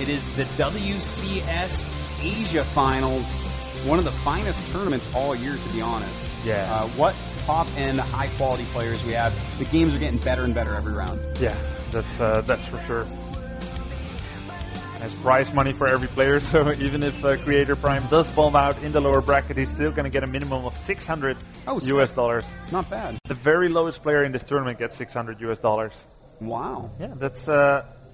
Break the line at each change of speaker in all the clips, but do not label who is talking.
It is the WCS Asia Finals, one of the finest tournaments all year, to be honest.
Yeah.
What top-end, high-quality players we have. The games are getting better and better every round.
Yeah, that's for sure. There's prize money for every player, so even if Creator Prime does bomb out in the lower bracket, he's still going to get a minimum of $600 US dollars.
Not bad.
The very lowest player in this tournament gets $600 US dollars.
Wow.
Yeah, that's.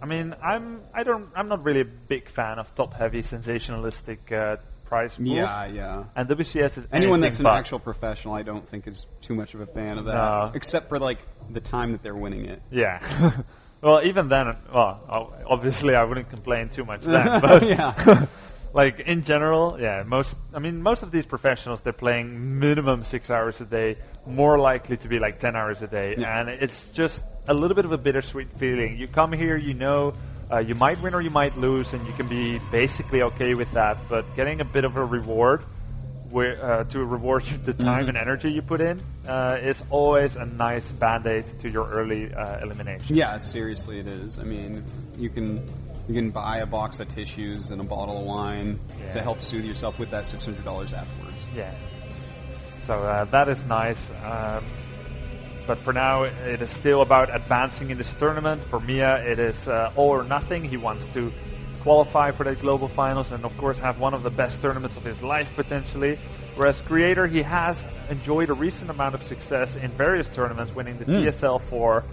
I mean, I'm not really a big fan of top-heavy, sensationalistic prize pools.
Yeah.
And WCS is
anyone that's an
but.
actual professional, I don't think is too much of a fan of that,
No.
except for like the time that they're winning it.
Yeah. Well, even then, obviously I wouldn't complain too much then, but
Yeah.
like in general, yeah, most of these professionals, they're playing minimum 6 hours a day, more likely to be like 10 hours a day,
Yeah.
and it's just a little bit of a bittersweet feeling. You come here, you know, you might win or you might lose, and you can be basically okay with that, but getting a bit of a reward to reward you the time and energy you put in is always a nice band-aid to your early elimination.
Yeah, seriously, it is. I mean, you can buy a box of tissues and a bottle of wine to help soothe yourself with that $600 afterwards.
Yeah. So that is nice. But for now, it is still about advancing in this tournament. For Miya, it is all or nothing. He wants to qualify for the global finals and of course have one of the best tournaments of his life potentially. Whereas Creator, he has enjoyed a recent amount of success in various tournaments, winning the TSL 4,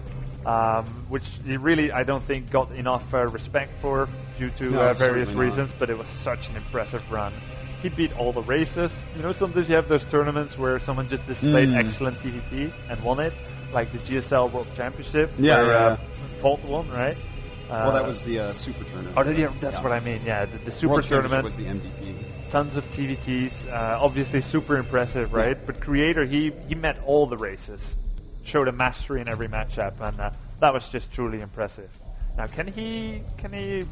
which he really, I don't think, got enough respect for due to various reasons, but it was such an impressive run. He beat all the races. You know, sometimes you have those tournaments where someone just displayed excellent TVT and won it, like the GSL World Championship, where Volt won, right?
Well, that was the Super Tournament.
Oh, that's what I mean, yeah. The Super
World
Tournament
was the MVP.
Tons of TVTs, obviously super impressive, right? But Creator, he met all the races, showed a mastery in every matchup, and that was just truly impressive. Now, can he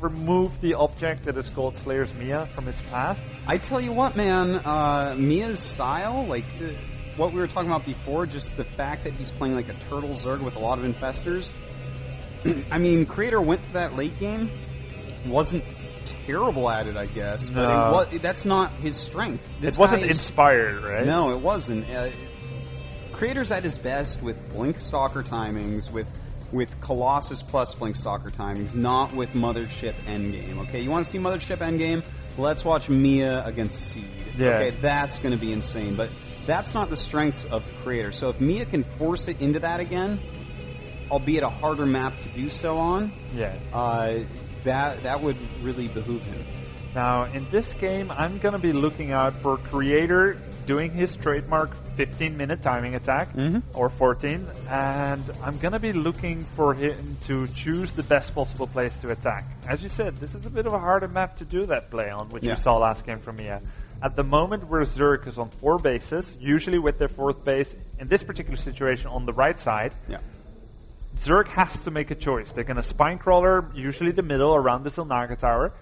remove the object that is called SlayerS.Miya from his path? I
tell you what, man, Miya's style, like what we were talking about before, just the fact that he's playing like a turtle Zerg with a lot of infestors. I mean, Creator went to that late game, wasn't terrible at it, I guess, but that's not his strength.
It wasn't inspired, right?
No, it wasn't. Creator's at his best with Blink Stalker timings, with Colossus plus Blink Stalker timings, not with Mothership Endgame. Okay, you want to see Mothership Endgame? Let's watch Miya against Seed.
Yeah.
Okay, that's going to be insane, but that's not the strengths of Creator. So if Miya can force it into that again, albeit a harder map to do so on, that would really behoove him.
Now, in this game, I'm going to be looking out for Creator doing his trademark 15-minute timing attack, or 14, and I'm going to be looking for him to choose the best possible place to attack. As you said, this is a bit of a harder map to do that play on, which we saw last game from Miya. At the moment, where Zerg is on 4 bases, usually with their 4th base, in this particular situation, on the right side, Zerg has to make a choice. They're going to Spinecrawler, usually the middle, around the Zilnaga Tower,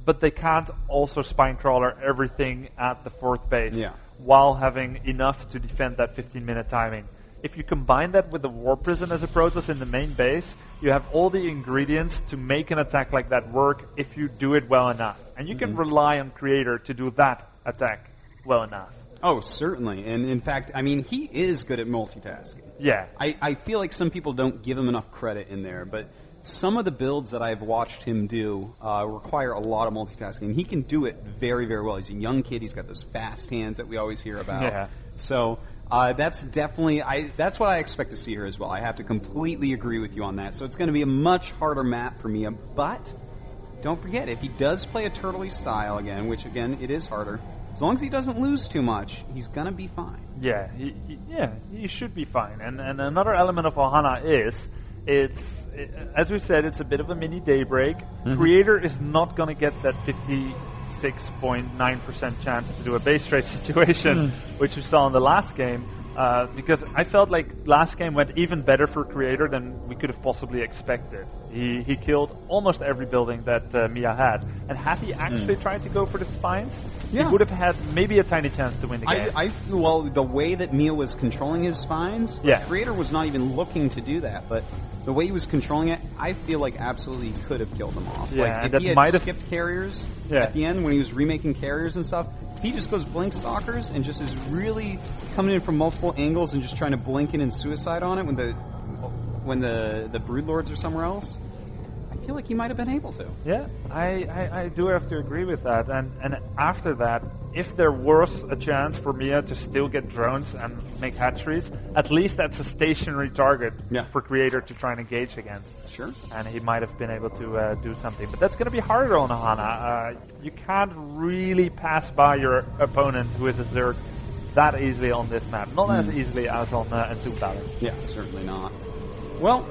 but they can't also Spinecrawler everything at the 4th base while having enough to defend that 15-minute timing. If you combine that with the War Prison as a Protoss in the main base, you have all the ingredients to make an attack like that work if you do it well enough. And you can rely on Creator to do that attack well enough.
Oh, certainly. And in fact, I mean, he is good at multitasking.
Yeah.
I feel like some people don't give him enough credit in there, but some of the builds that I've watched him do require a lot of multitasking. He can do it very, very well. He's a young kid. He's got those fast hands that we always hear about.
Yeah.
So that's definitely, that's what I expect to see here as well. I have to completely agree with you on that. So it's going to be a much harder map for Miya, but don't forget, if he does play a Turtley style again, which again, it is harder, as long as he doesn't lose too much, he's going to be fine.
Yeah, he should be fine. And another element of Ohana is, as we said, it's a bit of a mini daybreak. Creator is not going to get that 56.9% chance to do a base trade situation, which we saw in the last game. Because I felt like last game went even better for Creator than we could have possibly expected. He killed almost every building that Miya had. And had he actually tried to go for the spines, he would have had maybe a tiny chance to win the game.
Well, the way that Miya was controlling his spines, Creator was not even looking to do that, but the way he was controlling it, I feel like absolutely could have killed him off.
Yeah,
like, if he had skipped carriers at the end when he was remaking carriers and stuff, if he just goes blink stalkers and just is really coming in from multiple angles and just trying to blink in and suicide on it when the Broodlords are somewhere else, I feel like he might have been able to.
Yeah, I do have to agree with that. And after that, if there was a chance for Miya to still get drones and make hatcheries, at least that's a stationary target for Creator to try and engage against.
Sure.
And he might have been able to do something. But that's going to be harder on Ohana. You can't really pass by your opponent who is a Zerg that easily on this map. Not as easily as on Entombed Valley.
Yeah, certainly not. Well,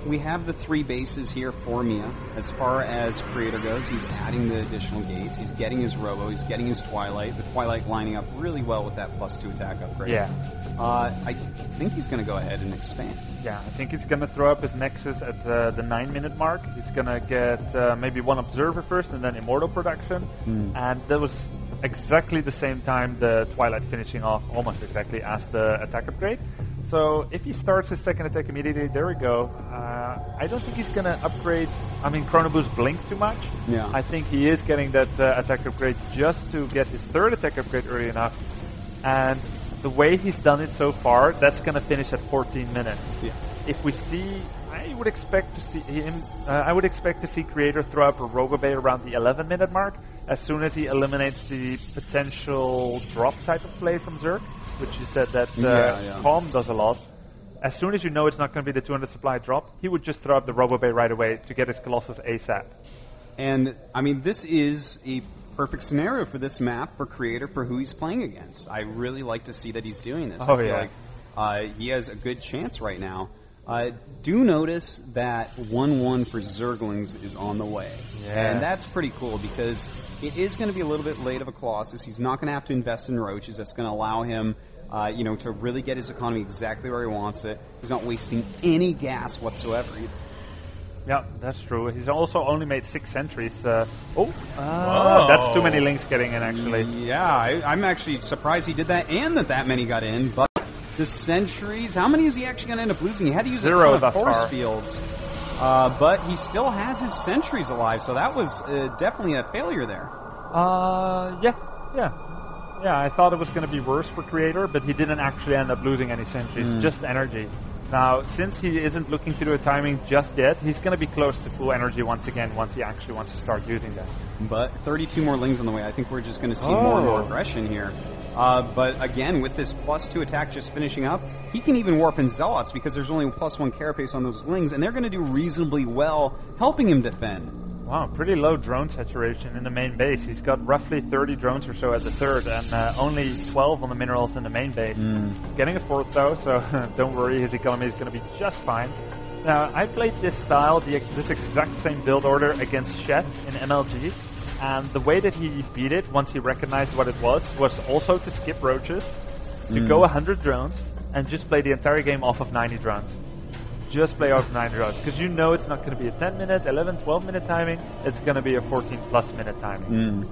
we have the 3 bases here for Miya. As far as Creator goes, he's adding the additional gates. He's getting his Robo. He's getting his Twilight. The Twilight lining up really well with that +2 attack upgrade.
Yeah.
I think he's going to go ahead and expand.
Yeah, I think he's going to throw up his Nexus at the 9-minute mark. He's going to get maybe 1 Observer first and then Immortal production. And that was exactly the same time the Twilight finishing off, almost exactly as the attack upgrade. So if he starts his second attack immediately, there we go. I don't think he's going to upgrade, Chrono Boost Blink too much.
Yeah.
I think he is getting that attack upgrade just to get his 3rd attack upgrade early enough. And the way he's done it so far, that's going to finish at 14 minutes.
Yeah.
If we see, I would expect to see him. I would expect to see Creator throw up a Rogobay around the 11-minute mark as soon as he eliminates the potential drop type of play from Zerg, which you said that Comm does a lot. As soon as you know it's not going to be the 200 supply drop, he would just throw up the Rogobay right away to get his Colossus ASAP.
And this is a perfect scenario for this map for Creator for who he's playing against. I really like to see that he's doing this. I feel like he has a good chance right now. Do notice that 1-1 for Zerglings is on the way.
Yeah.
And that's pretty cool because it is going to be a little bit late of a Colossus. He's not going to have to invest in Roaches. That's going to allow him to really get his economy exactly where he wants it. He's not wasting any gas whatsoever either.
Yeah, that's true. He's also only made 6 sentries. That's too many links getting in, actually.
Yeah, I'm actually surprised he did that and that many got in. But the sentries, how many is he actually going to end up losing? He had to use
0
a ton of force fields. But he still has his sentries alive, so that was definitely a failure there.
Yeah, I thought it was going to be worse for Creator, but he didn't actually end up losing any sentries, just energy. Now, since he isn't looking to do a timing just yet, he's going to be close to full energy once again once he actually wants to start using that.
But 32 more Lings on the way. I think we're just going to see more and more aggression here. But again, with this +2 attack just finishing up, he can even warp in Zealots because there's only +1 carapace on those Lings, and they're going to do reasonably well helping him defend.
Wow, pretty low drone saturation in the main base. He's got roughly 30 drones or so at the 3rd, and only 12 on the minerals in the main base. Getting a 4th though, so don't worry, his economy is going to be just fine. Now, I played this style, this exact same build order against Shet in MLG, and the way that he beat it, once he recognized what it was also to skip Roaches, to go 100 drones, and just play the entire game off of 90 drones. Just play off 9 drones, because you know it's not going to be a 10-minute, 11, 12-minute timing, it's going to be a 14-plus minute timing.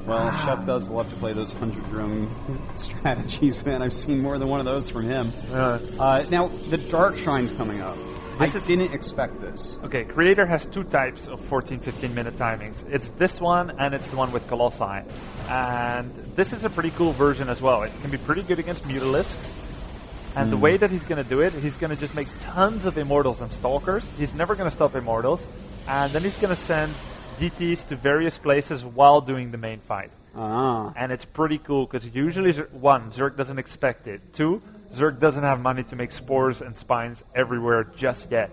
Well, Chef does love to play those 100 drone strategies, man. I've seen more than one of those from him. Now, the Dark Shrine's coming up. I didn't expect this.
Okay, Creator has 2 types of 14, 15-minute timings. It's this one, and it's the one with Colossi. And this is a pretty cool version as well. It can be pretty good against Mutalisks. And the way that he's going to do it, he's going to just make tons of Immortals and Stalkers. He's never going to stop Immortals. And then he's going to send DTs to various places while doing the main fight. And it's pretty cool, because usually, 1, Zerg doesn't expect it. 2, Zerg doesn't have money to make spores and spines everywhere just yet.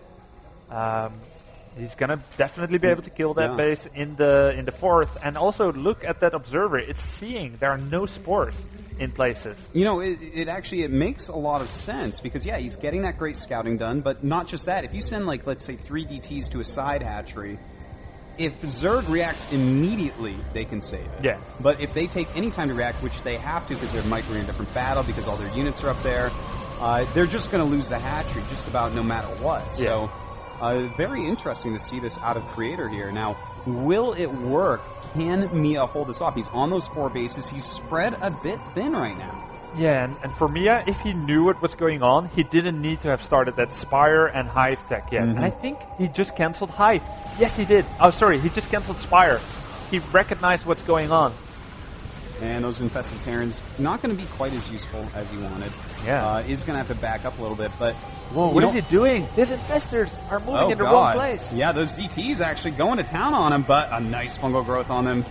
He's going to definitely be able to kill that base in the 4th. And also, look at that Observer. It's seeing there are no spores in places.
It makes a lot of sense because, he's getting that great scouting done, but not just that. If you send, let's say 3 DTs to a side hatchery, if Zerg reacts immediately, they can save it.
Yeah.
But if they take any time to react, which they have to because they're micro in a different battle, because all their units are up there, they're just going to lose the hatchery just about no matter what.
Yeah.
So, very interesting to see this out of Creator here. Now, will it work? Can Miya hold this off? He's on those 4 bases. He's spread a bit thin right now.
Yeah, and for Miya, if he knew what was going on, he didn't need to have started that Spire and Hive tech yet. And I think he just cancelled Hive. Yes, he did. Oh, sorry, he just cancelled Spire. He recognized what's going on.
And those Infested Terrans, not going to be quite as useful as he wanted.
Yeah.
Is going to have to back up a little bit, but...
Whoa, what is he doing? His Infestors are moving in the wrong place.
Yeah, those DTs actually going to town on him, but a nice fungal growth on them.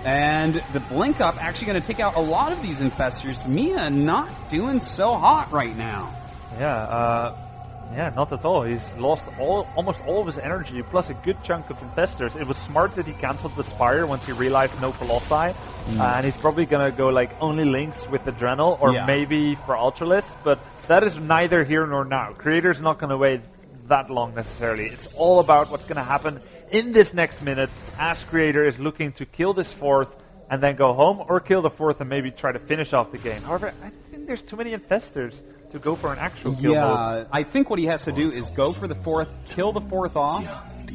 And the Blink Up actually going to take out a lot of these Infestors. Miya not doing so hot right now.
Yeah, not at all. He's lost almost all of his energy, plus a good chunk of Infestors. It was smart that he cancelled the Spire once he realized no Colossi. And he's probably going to go like only Lynx with Adrenal, or maybe for Ultralisk, but that is neither here nor now. Creator's not going to wait that long necessarily. It's all about what's going to happen in this next minute as Creator is looking to kill this 4th and then go home, or kill the 4th and maybe try to finish off the game. However, I think there's too many Infestors to go for an actual kill mode.
I think what he has to do is go for the 4th, kill the 4th off,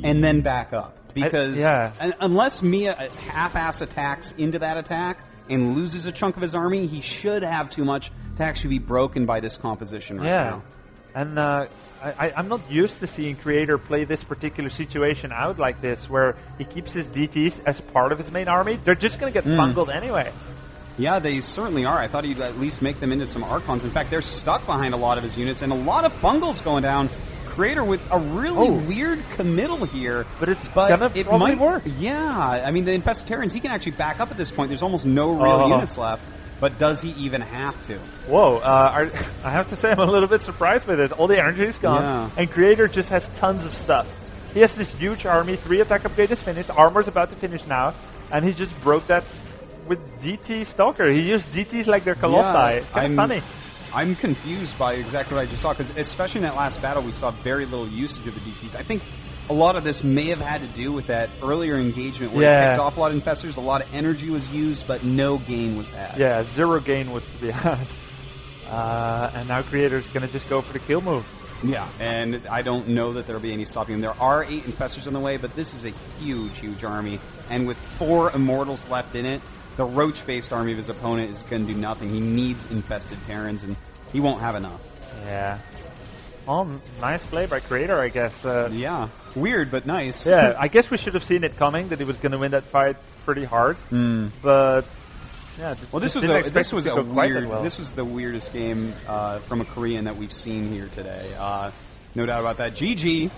and then back up. Because unless Miya half-ass attacks into that attack and loses a chunk of his army, he should have too much to actually be broken by this composition right now.
And I'm not used to seeing Creator play this particular situation out like this, where he keeps his DTs as part of his main army. They're just going to get bungled anyway.
Yeah, they certainly are. I thought he'd at least make them into some Archons. In fact, they're stuck behind a lot of his units, and a lot of Fungals going down. Creator with a really weird committal here.
But it's gonna probably work.
Yeah, I mean, the Infested Terrans, he can actually back up at this point. There's almost no real units left. But does he even have to?
Whoa, I have to say I'm a little bit surprised by this. All the energy is gone, and Creator just has tons of stuff. He has this huge army, 3 attack upgrade is finished, armor's about to finish now, and he just broke that with DT Stalker. He used DTs like they're Colossi. It's kind of funny.
I'm confused by exactly what I just saw, because especially in that last battle, we saw very little usage of the DTs. I think a lot of this may have had to do with that earlier engagement where he picked off a lot of Infestors, a lot of energy was used, but no gain was had.
Yeah, 0 gain was to be had. And now Creator's going to just go for the kill move.
Yeah, and I don't know that there'll be any stopping him. There are 8 Infestors on the way, but this is a huge, huge army. And with 4 Immortals left in it, the Roach-based army of his opponent is going to do nothing. He needs Infested Terrans, and he won't have enough.
Yeah. Oh, nice play by Creator, I guess.
Yeah. Weird, but nice.
Yeah, I guess we should have seen it coming, that he was going to win that fight pretty hard. But, yeah.
Well, this was the weirdest game from a Korean that we've seen here today. No doubt about that. GG.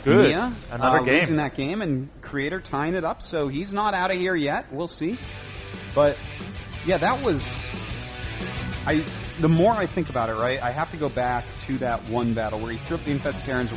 Good.
Miya,
another game.
Losing that game, and Creator tying it up, so he's not out of here yet. We'll see. But, yeah, that was... The more I think about it, right, I have to go back to that one battle where he threw up the Infested Terrans